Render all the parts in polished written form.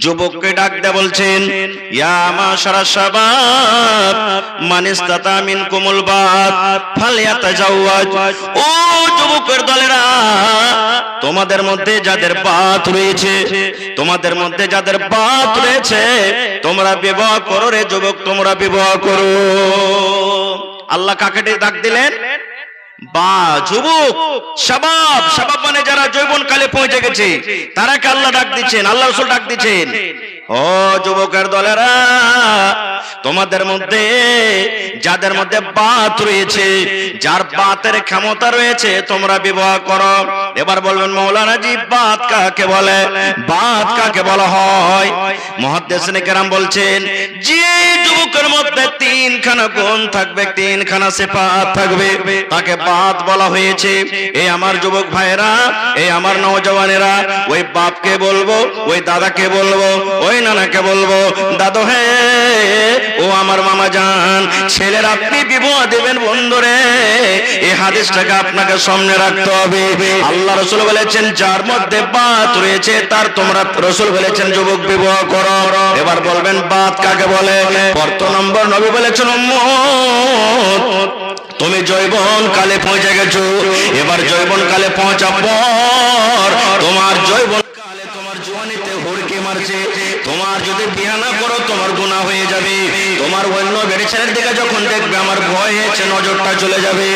যুবককে ডাক দিয়ে বলছেন, ইয়া মাশারাশ শাবাব মান ইসতাতা মিনকুমুল বাত ফালইয়াতাজাওয়াজ। ও যুবকের দলেরা, তোমাদের মধ্যে যাদের বাত রয়েছে, তোমাদের মধ্যে যাদের বাত রয়েছে, তোমরা বিবাহ করো রে যুবক, তোমরা বিবাহ করো। আল্লাহ কাকে ডাক দিলেন? বা যুবক, শাবাব। শাবাব মানে যারা যৌবন কালে পৌঁছে গেছে, তারাকে আল্লাহ ডাক দিচ্ছেন, আল্লাহ রাসূল ডাক দিচ্ছেন। ও যুবকের দলেরা, তোমাদের মধ্যে যাদের মধ্যে বাত রয়েছে, যার বাতের ক্ষমতা রয়েছে, তোমরা বিবাহ করো। এবার বলবেন মাওলানা জি, বাত কাকে বলে? বাত কাকে বলা হয়? মুহাদ্দিসিনে কেরাম বলছেন, যে যুবকের মধ্যে তিনখানা গুণ থাকবে, তিনখানা সিফাত থাকবে, তাকে বাত বলা হয়েছে। এই আমার যুবক ভাইরা, এই আমার নওজওয়ানেরা, ওই বাপকে বলবো, ওই দাদাকে বলবো, ওই নানাকে বলবো, দাদু হে, ও আমার মামা জান, ছেলের আপনি বিবাহ দেবেন বন্ধুরে, এই হাদিসটাকে আপনাকে সামনে রাখতে হবে। আল্লাহ রাসূল বলেছেন, যার মধ্যে বাত রয়েছে তার তোমরা, রাসূল বলেছেন, যুবক বিবাহ করো। এবার বলবেন বাত কাকে বলে? প্রথম নম্বর নবী বলেছেন, উম্মত, তুমি যৌবন কালে পৌঁছে গেছো। এবার যৌবন কালে পৌঁছার পর তোমার যৌবন কালে তোমার জওয়ানিতে হুড়কি মারছে, তোমার যদি বিয়ে না করো তোমার গুনাহ হয়ে যাবে। তোমার অন্য বেড়ে ছেলের দিকে যখন দেখবে আমার ভয় হয়েছে, নজরটা চলে যাবে।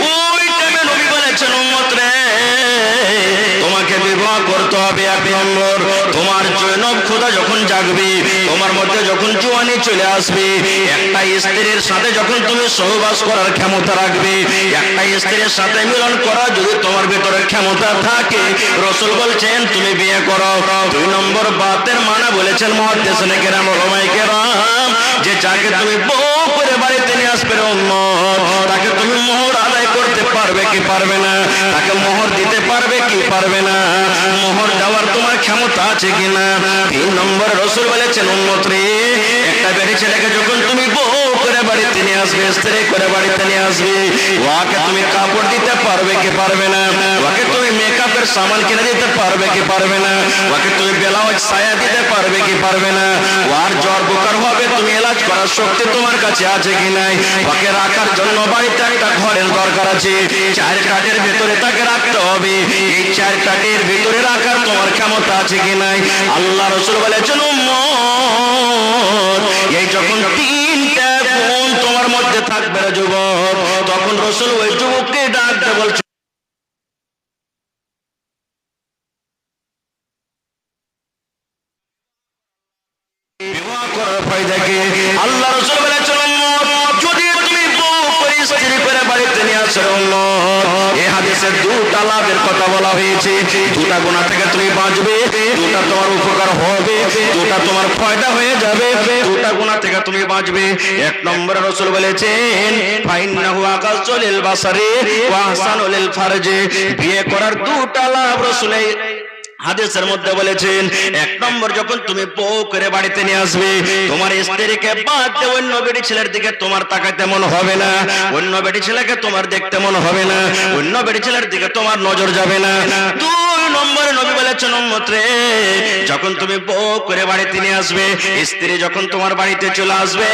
ওই টাইমে নবী বলেছেন, উম্মত রে, তোমাকে বিবাহ করতে হবে। এক নম্বর, তোমার জৈনব খোদা যখন জাগবে, তোমার মধ্যে যখন জওয়ানি চলে আসবে, একটা স্ত্রীর সাথে যখন তুমি সহবাস করার ক্ষমতা রাখবে, একটা স্ত্রীর সাথে মিলন করা যদি তোমার ভিতরে ক্ষমতা থাকে, রাসূল বলছেন তুমি বিয়ে করো। দুই নম্বর বাতের মানে বলেছেন মুহাদ্দিসিনে কেরাম, উলামায়ে কেরাম, যে যাকে তুমি বউ করে বাড়িতে নিয়ে আসবে উম্মত, তাকে তুমি মোহর আদায় করতে পারবে কি পারবে না? তাকে মোহর দিতে পারবে কি পারবে না? মোহর দেওয়ার তোমার ক্ষমতা আছে কিনা? তিন নম্বর রাসূল বলেছেন, উম্মত রে, একটা বেড়ে ছেলেকে যখন তুমি বউ করে বাড়িতে নিয়ে আসবে, স্ত্রী করে বাড়িতে নিয়ে আসবে, ওকে তুমি কাপড় দিতে পারবে কি পারবে না? ওকে তুমি মেকআপের সামান কিনে দিতে পারবে কি পারবে না? ওকে তুমি ব্লাউজ সায়া দিতে পারবে কি পারবে না? ওর জ্বর বুখার হবে, তুমি এলাজ করার শক্তি তোমার কাছে আছে কি নাই? ওকে রাখার জন্য বাড়িতে একটা ঘরের দরকার আছে, চার কাঠের ভিতরে তাকে রাখতে হবে, এই চার কাঠের ভিতরে রাখার তোমার ক্ষমতা আছে কি নাই? আল্লাহ রাসূল বলেছেন, উম্মত, এই যখন তিনটা গুণ তোমার মধ্যে থাকবে রে যুবক, তখন রাসূল ওই যুবককে ডাকতে বলছে, বিবাহ করার ফায়দা কি? আল্লাহ রাসূল বলেছেন, উম্মত, যদি তুমি বউ করে স্ত্রী করে বাড়িতে নিয়ে আসো, উম্মত, এই হাদিসে দুটা লাভের কথা বলা হয়েছে। দুটা গুনাহ থেকে তুমি বাঁচবে, দুটা তোমার উপকার হবে, দুটা তোমার ফায়দা হয়ে যাবে, দুটা গুনাহ থেকে তুমি বাঁচবে। এক নম্বরে রাসূল বলেছেন, ফাইন্নাহু আগাযু লিল বাসারি ওয়া আহসানু লিল ফারজি। বিয়ে করার দুটা লাভ রাসূল হাদিসের মধ্যে বলেছেন। এক নম্বর, যখন তুমি বউ করে বাড়িতে নিয়ে আসবে, তোমার স্ত্রীকে বাদ দিয়ে অন্য বেটি ছেলের দিকে তোমার তাকাতে মন হবে না, অন্য বেটি ছেলেকে তোমার দেখতে মন হবে না, অন্য বেটি ছেলের দিকে তোমার নজর যাবে না। দুই নম্বরে নবী বলেছেন, উম্মত রে, যখন তুমি বউ করে বাড়িতে নিয়ে আসবে, স্ত্রী যখন তোমার বাড়িতে চলে আসবে,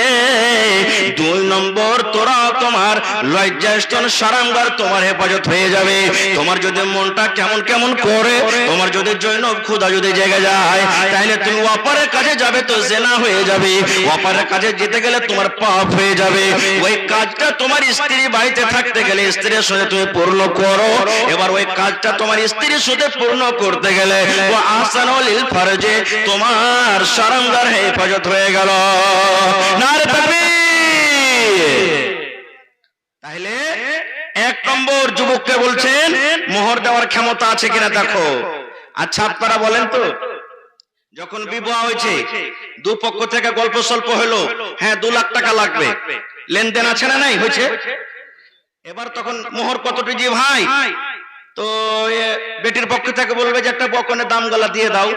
দুই নম্বর, তোরা তোমার লজ্জাস্থান সারাঙ্গার তোমার হেফাজত হয়ে যাবে। তোমার যদি মনটা কেমন কেমন করে, তোমার যদি জৈনব খোদা যদি জেগে যায়, তাহলে তুমি ওপারের কাছে যাবে তো জেনা হয়ে যাবে, ওপারের কাছে যেতে গেলে তোমার পাপ হয়ে যাবে। ওই কাজটা তোমার স্ত্রী বাড়িতে থাকতে গেলে স্ত্রীর সাথে তুমি পূর্ণ করো। এবার ওই কাজটা তোমার স্ত্রীর সাথে পূর্ণ করতে গেলে ও আহসানুল লিল ফারজি, তোমার সারাঙ্গার হেফাজত হয়ে গেল। নারে তাকবীর। তাহলে এক নম্বর যুবককে বলছেন মোহর দেওয়ার ক্ষমতা আছে কিনা দেখো। আচ্ছা, আপনারা বলেন তো, যখন বিবাহ হয়েছে, দুপক্ষ থেকে গল্প স্বল্প হলো, হ্যাঁ 2 লাখ টাকা লাগবে, লেনদেন আছে না নাই? হয়েছে। এবার তখন মোহর কতটি যে ভাই, তো বেটির পক্ষ থেকে বলবে যে একটা বকনের দাম গলা দিয়ে দাও,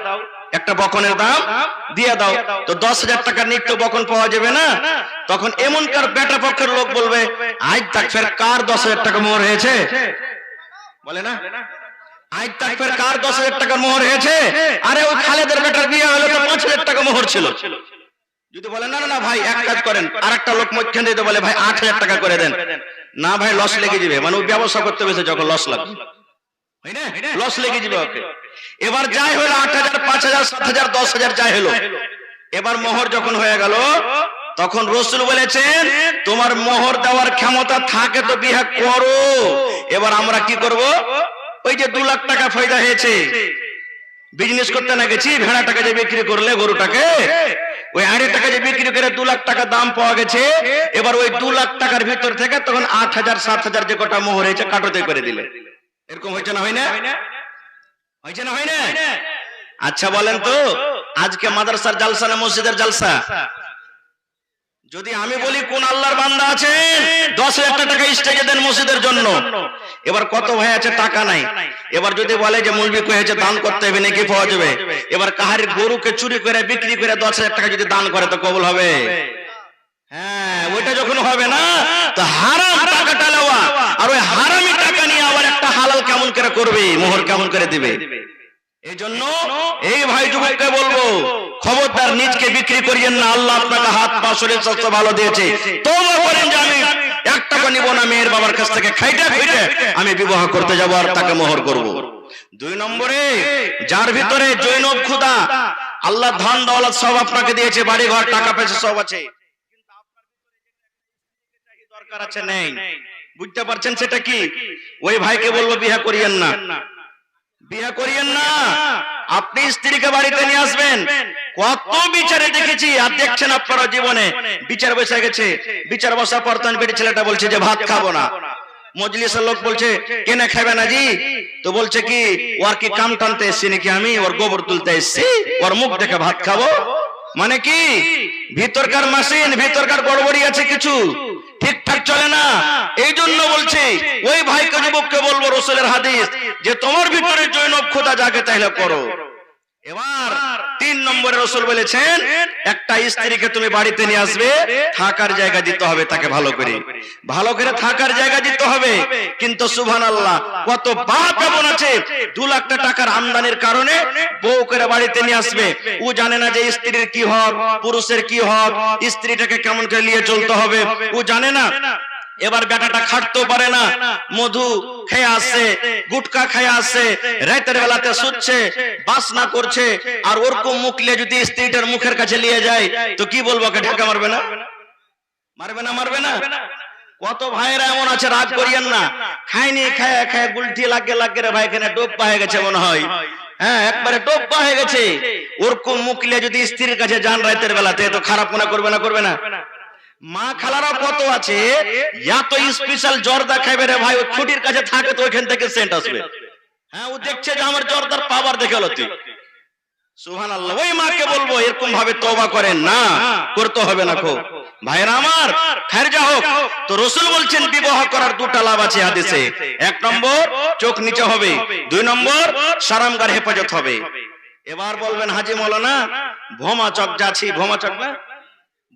একটা বকনের দাম দিয়ে দাও, তো 10,000 টাকা নিত্য বকন পাওয়া যাবে না। তখন এমন কার বেটা পক্ষের লোক বলবে, আজ তাক ফের কার 10,000 টাকা মোহর হয়েছে, বলে না, আজ তাক ফের কার 10,000 টাকার মোহর হয়েছে? আরে ওই খালেদের বেটার বিয়ে হলো তো টাকা মোহর ছিল। যদি বলে না না না ভাই এক কাজ করেন, আর একটা লোক মধ্যখান দিয়ে বলে ভাই 8,000 টাকা করে দেন, না ভাই লস লেগে যাবে, মানে ও ব্যবসা করতে গেছে যখন লস লাগবে, লস লেগে যাবে ওকে। এবার যাই হলো 8,000, 5,000, 7,000, 10,000 যাই হলো, এবার মোহর যখন হয়ে গেল তখন রাসূল বলেছেন তোমার মোহর দেওয়ার ক্ষমতা থাকে তো বিয়ে করো। এবার আমরা কি করব? ওই যে 2 লাখ টাকা ফায়দা হয়েছে, বিজনেস করতে না গেছি, ভেড়াটাকে যে বিক্রি করলে গরুটাকে, ওই 8 টাকা যে বিক্রি করে 2 লাখ টাকা দাম পাওয়া গেছে, এবার ওই 2 লাখ টাকার ভিতর থেকে তখন 8,000, 7,000 যে কটা মোহর হয়েছে কাটোতে করে দিলে। এরকম হয়েছে না, হয় না? হয়েছে না, হয় না? আচ্ছা বলেন তো, আজকে মাদ্রাসার জালসা না মসজিদের জালসা? যদি আমি বলি কোন আল্লাহর বান্দা আছে 10,000 টাকা স্টেজে দেন মসজিদের জন্য, এবার কত ভাই আছে টাকা নাই, এবার যদি বলে যে মৌলবি কয়েছে দান করতে হবে নাকি পাওয়া যাবে, এবার কাহার গরুকে চুরি করে বিক্রি করে 10,000 টাকা যদি দান করে তো কবুল হবে? হ্যাঁ, ওইটা যখন হবে না তো হারাম টাকাটা নেওয়া, আর ওই হারামি টাকা নিয়ে আবার একটা হালাল কেমন করে করবে, মোহর কেমন করে দিবে? এই জন্য এই ভাই যুবককে বলবো খবরদার নিজকে বিক্রি করিয়েন না। আল্লাহ আপনাকে হাত পা শরীর স্বাস্থ্য ভালো দিয়েছে, তওবা করেন যে আমি 1 টাকা নিব না, মেয়ের বাবার কাছ থেকে খাইটা খাইটা আমি বিবাহ করতে যাব আর তাকে মোহর করব। 2 নম্বরে যার ভিতরে জৈনব খুদা, আল্লাহ ধন দৌলত সব আপনাকে দিয়েছে, বাড়ি ঘর টাকা পয়সা সব আছে, কিন্তু আপনার ভিতরে যেটা দরকার আছে নেই, বুঝতে পারছেন সেটা কি? ওই ভাইকে বলবো বিয়ে করিয়েন না, বিয়ে করিয়েন না। আপনি স্ত্রীকে বাড়িতে নিয়ে আসবেন, কত বিচারে দেখেছি আর দেখছেন আপনারা জীবনে, বিচার বসে গেছে, বিচার বসার পর তখন বেটি ছেলেটা বলছে যে ভাত খাবো না, মজলিসের লোক বলছে কেন খাবে না জি, তো বলছে কি ওর কি কাম টানতে এসছি নাকি, আমি ওর গোবর তুলতে এসছি, ওর মুখ দেখে ভাত খাবো? মানে কি ভিতরকার মেশিন, ভিতরকার গড়বড়ি আছে, কিছু ঠিকঠাক চলে না। এই জন্য বলছি ওই ভাইকে যুবককে বলবো রাসূলের হাদিস যে তোমার ভিতরে জৈনব খোদা জাগে তাইলে করো। এবার 3 নম্বরে রাসূল বলেছেন একটা স্ত্রীকে তুমি বাড়িতে নিয়ে আসবে, থাকার জায়গা দিতে হবে তাকে, ভালো করে ভালো করে থাকার জায়গা দিতে হবে। কিন্তু সুবহানাল্লাহ কত বাপ এমন আছে 2 লাখ টাকার আমদানির কারণে বউ করে বাড়িতে নিয়ে আসবে, ও জানে না যে স্ত্রীর কি হক, পুরুষের কি হক, স্ত্রীটাকে কেমন করে নিয়ে চলতে হবে ও জানে না। এবার বেটাটা খাটতেও পারে না, মধু খেয়ে আসছে, গুটকা খেয়ে আসছে, রাতের বেলাতে শুচ্ছে, বাসনা করছে, আর ওরকম মুখলে যদি স্ত্রীটার মুখের কাছে নিয়ে যায় তো কি বলবো, ওকে ঢাকা মারবে না? মারবে না, মারবে না? কত ভাইরা এমন আছে, রাগ করিয়েন না, খায়নি খায় খায় গুলটি লাগে লাগে রে ভাই, এখানে ডোবা হয়ে গেছে মনে হয়, হ্যাঁ একবারে ডোবা হয়ে গেছে। ওরকম মুখলে যদি স্ত্রীর কাছে যান রাতের বেলাতে তো খারাপ মনে করবে না, করবে না? মা খালারা কত আছে এত স্পেশাল জর্দা খাইবে রে ভাই, ওই খুঁটির কাছে থাকে তো ওইখান থেকে সেন্ট আসবে, হ্যাঁ ও দেখছে যে আমার জর্দার পাওয়ার দেখে হলো তুই, সুবহানাল্লাহ। ওই মাকে বলবো এরকম ভাবে তওবা করেন না, করতে হবে না। খুব ভাইরা আমার, খায়ের যা হোক, তো রাসূল বলছেন বিবাহ করার 2টা লাভ আছে হাদিসে। 1 নম্বর চোখ নিচে হবে, 2 নম্বর শরমগার হেফাজত হবে। এবার বলবেন হাজী মাওলানা ভোমা চক যাচ্ছি, ভোমা চক না,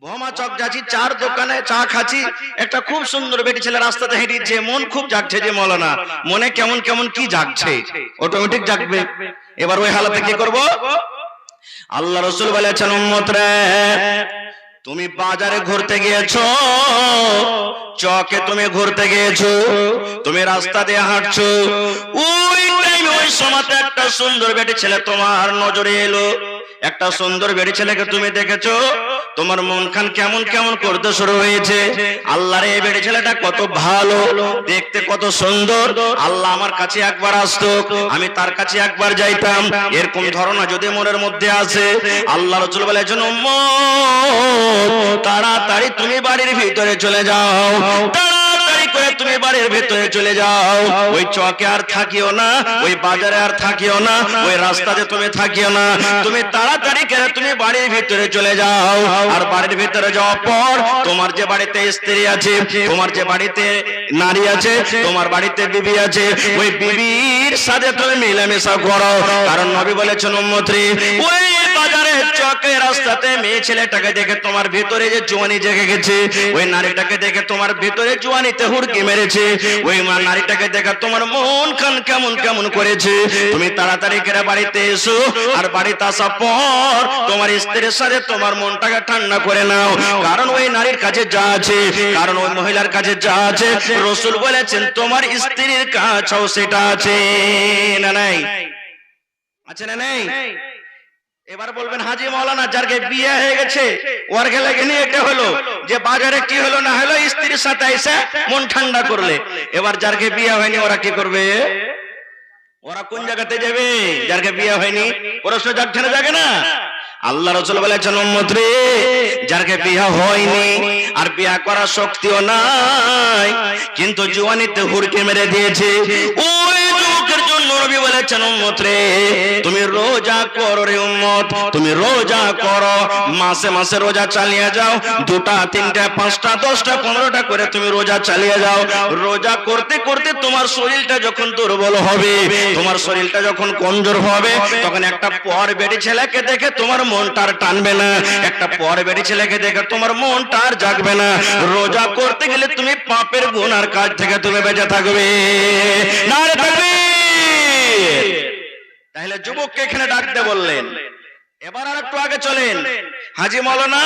ভোমা চক যাচ্ছি, 4 দোকানে চা খাচ্ছি, একটা খুব সুন্দর বেটি ছেলে রাস্তাতে হেঁটেছে, মন খুব জাগছে যে মাওলানা, মনে কেমন কেমন কি জাগছে, অটোমেটিক জাগবে। এবার ওই হালাতে কি করব? আল্লাহ রাসূল বলেছেন উম্মত রে, তুমি বাজারে ঘুরতে গিয়েছো, চকে তুমি ঘুরতে গিয়েছো, তুমি রাস্তা দিয়ে হাঁটছো, ওই টাইমে ওই সময়তে একটা সুন্দর বেটি ছেলে তোমার নজরে এলো, একটা সুন্দর বেটি ছেলেকে তুমি দেখেছো, তোমার মন খান কেমন কেমন করতে শুরু হয়েছে, আল্লাহ রে এই বেটি ছেলেটা কত ভালো দেখতে, কত সুন্দর, আল্লাহ আমার কাছে একবার আসতো, আমি তার কাছে একবার যাইতাম, এরকম ধারণা যদি মনের মধ্যে আসে, আল্লাহ রাসূল বলেছেন উম্মত তাড়াতাড়ি তুমি বাড়ির ভিতরে চলে যাও, তাড়াতাড়ি করে তুমি বাড়ির ভিতরে চলে যাও, ওই চকে আর থাকিও না, ওই বাজারে আর থাকিও না, ওই রাস্তাতে তুমি থাকিও না, তুমি তাড়াতাড়ি করে তুমি বাড়ির ভিতরে চলে যাও। আর বাড়ির ভিতরে যাওয়ার পর তোমার যে বাড়িতে স্ত্রী আছে, তোমার যে বাড়িতে নারী আছে, তোমার বাড়িতে বিবি আছে, ওই বিবির সাথে তুমি মিলেমিশা করো, কারণ নবী বলেছেন উম্মত রে ওই বাজারে চকে রাস্তাতে মেয়ে ছেলেটাকে দেখে তোমার ভিতরে যে জোয়ানি জেগে গেছে, ওই নারীটাকে দেখে তোমার ভিতরে জোয়ানিতে হুড়কি মেরেছে, ওই নারীটাকে দেখে তোমার মন খান কেমন কেমন করেছে, তুমি তাড়াতাড়ি করে বাড়িতে এসো। আর বাড়িতে আসার পর তোমার স্ত্রীর সাথে তোমার মনটাকে ঠান্ডা করে নাও, কারণ ওই নারীর কাছে যা আছে, কারণ ওই মহিলার কাছে যা আছে, রাসূল বলেছেন তোমার স্ত্রীর কাছেও সেটা আছে না নাই? আছে না নাই? এবার বলবেন হাজী মাওলানা যারকে বিয়ে হয়ে গেছে ওর গেলে নিয়ে এটা হলো যে বাজারে কি হলো না হলো স্ত্রীর সাথে এসে মন ঠান্ডা করলে, এবার যারকে বিয়ে হয়নি ওরা কি করবে? ওরা কোন জায়গাতে যাবে? যারকে বিয়ে হয়নি ওরা সোজা ঠেনে যাবে না। আল্লাহ রাসূল বলেছেন উম্মত রে, যারকে বিয়ে হয়নি আর বিয়ে করার শক্তিও নাই কিন্তু জওয়ানিতে হুড়কি মেরে দিয়েছে, ওই যুবকের জন্য নবী বলেছেন উম্মত রে তুমি রোজা করো রে উম্মত, তুমি রোজা করো, মাসে মাসে রোজা চালিয়ে যাও, 2টা 3টা 5টা 10টা 15টা করে তুমি রোজা চালিয়ে যাও। রোজা করতে করতে তোমার শরীরটা যখন দুর্বল হবে, তোমার শরীরটা যখন কমজোর হবে, তখন একটা পর বেটি ছেলেকে দেখে তোমার মনটা আর টানবে না, একটা পর বেটি ছেলেকে দেখে তোমার মনটা আর জাগবে না। রোজা করতে গেলে তুমি পাপের গুনার কাজ থেকে তুমি বেঁচে থাকবে। নারে তাকবীর! তাহলে যুবককে এখানে ডাকতে বললেন। এবার আর একটু আগে চলেন, হাজী মাওলানা